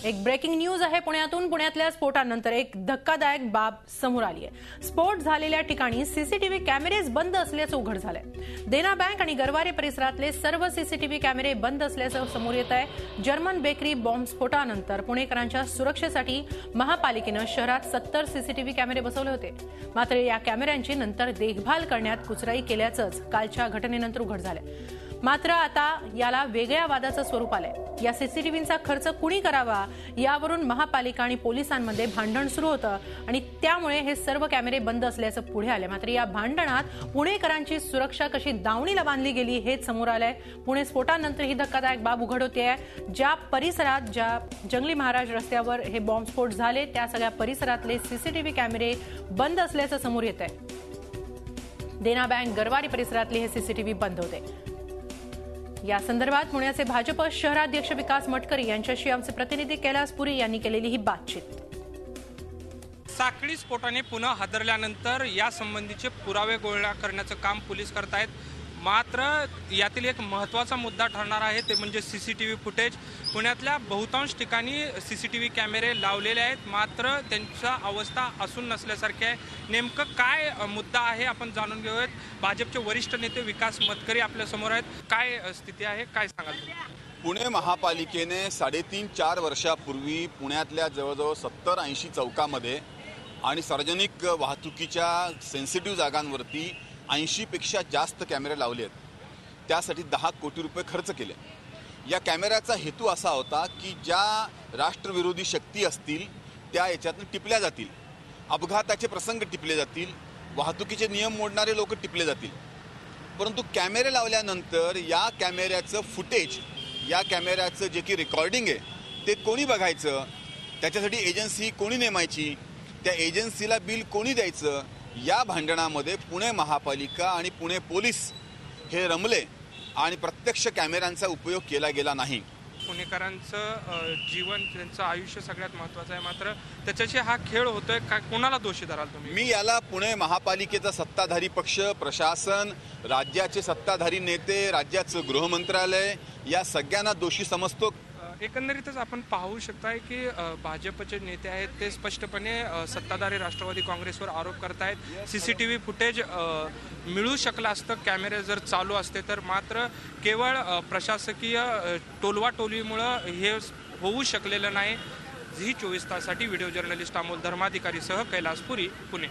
एक breaking news आहे पुण्यातून। पुण्यातल्या स्फोटानंतर एक धक्कादायक बाब समोर आली आहे। स्फोट झालेल्या ठिकाणी सीसीटीव्ही कॅमेरेज बंद असल्याचं उघड झालंय। देना बँक आणि गरवारे परिसरातले सर्व सीसीटीव्ही कॅमेरे बंद असल्याचं समोर येत आहे। जर्मन बेकरी बॉम्ब स्फोटानंतर पुणेकरांच्या सुरक्षेसाठी महापालिकेनं शहरात 70 सीसीटीव्ही कॅमेरे बसवले होते। मात्र या कॅमेऱ्यांची नंतर देखभाल करण्यात कुचराई केल्याचंच कालच्या घटनेनंतर उघड झालंय। मात्र आता याला वेगळ्या वादाचं स्वरूप आलंय। या सीसीटीव्हीचा खर्च कुणी करावा यावरून महापालिका आणि पोलिसांमध्ये भांडण सुरू होतं आणि त्यामुळे हे सर्व कॅमेरे बंद असल्याचं पुढे आले। मात्र या भांडणात पुणेकरांची सुरक्षा कशी दावणीला बांधली गेली हेच समोर आलंय। पुणे स्फोटानंतर ही धक्कादायक बाब उघड होतेय। ज्या परिसरात ज्या जंगली महाराज रस्त्यावर हे बॉम्बस्फोट झाले त्या सगळ्या परिसरातले सीसीटीव्ही कॅमेरे बंद असल्याचं समोर येत आहे। देना बँक गरवारी परिसरातले हे सीसीटीव्ही बंद होते। या संदर्भात पुण्याचे भाजप शहराध्यक्ष विकास मटकरी यांच्याशी आमचे प्रतिनिधी कैलास पुरी यांनी केलेली ही बातचीत। साखळी स्फोटाने पुन्हा हादरल्यानंतर या संबंधीचे पुरावे गोळा करण्याचं काम पोलीस करतायत। मात्र यातील एक महत्त्वाचा मुद्दा ठरणार आहे ते म्हणजे सीसीटीव्ही फुटेज। पुण्यातल्या बहुतांश ठिकाणी सीसीटीव्ही कॅमेरे लावलेले आहेत, मात्र त्यांच्या अवस्था असून नसल्यासारखी आहे। नेमकं काय मुद्दा आहे आपण जाणून घेऊयात। भाजपचे वरिष्ठ नेते विकास मटकरी आपल्या समोर आहेत। काय स्थिती आहे, काय सांगाल तुम्ही? पुणे महापालिकेने 3.5-4 वर्षापूर्वी पुण्यातल्या जवळजवळ 70-80 चौकामध्ये आणि सार्वजनिक वाहतुकीच्या सेन्सिटिव्ह जागांवरती 80 पेक्षा जास्त कॅमेरे लावले आहेत। त्यासाठी 10 कोटी रुपये खर्च केले। या कॅमेऱ्याचा हेतू असा होता की ज्या राष्ट्रविरोधी शक्ती असतील त्या याच्यातून टिपल्या जातील, अपघाताचे प्रसंग टिपले जातील, वाहतुकीचे नियम मोडणारे लोक टिपले जातील। परंतु कॅमेरे लावल्यानंतर या कॅमेऱ्याचं फुटेज, या कॅमेऱ्याचं जे की रेकॉर्डिंग आहे ते कोणी बघायचं, त्याच्यासाठी एजन्सी कोणी नेमायची, त्या एजन्सीला बिल कोणी द्यायचं, या भांडणामध्ये पुणे महापालिका आणि पुणे पोलीस हे रमले आणि प्रत्यक्ष कॅमेऱ्यांचा उपयोग केला गेला नाही। पुणेकरांचं जीवन, त्यांचं आयुष्य सगळ्यात महत्त्वाचं आहे, मात्र त्याच्याशी हा खेळ होतोय। काय, कोणाला दोषी धराल तुम्ही? मी याला पुणे महापालिकेचा सत्ताधारी पक्ष, प्रशासन, राज्याचे सत्ताधारी नेते, राज्याचं गृहमंत्रालय या सगळ्यांना दोषी समजतो। एकंदरीतच आपण पाहू शकताय की भाजपचे नेते आहेत ते स्पष्टपणे सत्ताधारी राष्ट्रवादी काँग्रेसवर आरोप करतायत। सीसीटीव्ही फुटेज मिळू शकलं असतं कॅमेरे जर चालू असते तर, मात्र केवळ प्रशासकीय टोलवाटोलीमुळं हे होऊ शकलेलं नाही। झी 24 ताससाठी व्हिडिओ जर्नलिस्ट अमोल धर्माधिकारीसह कैलास पुरी, पुणे।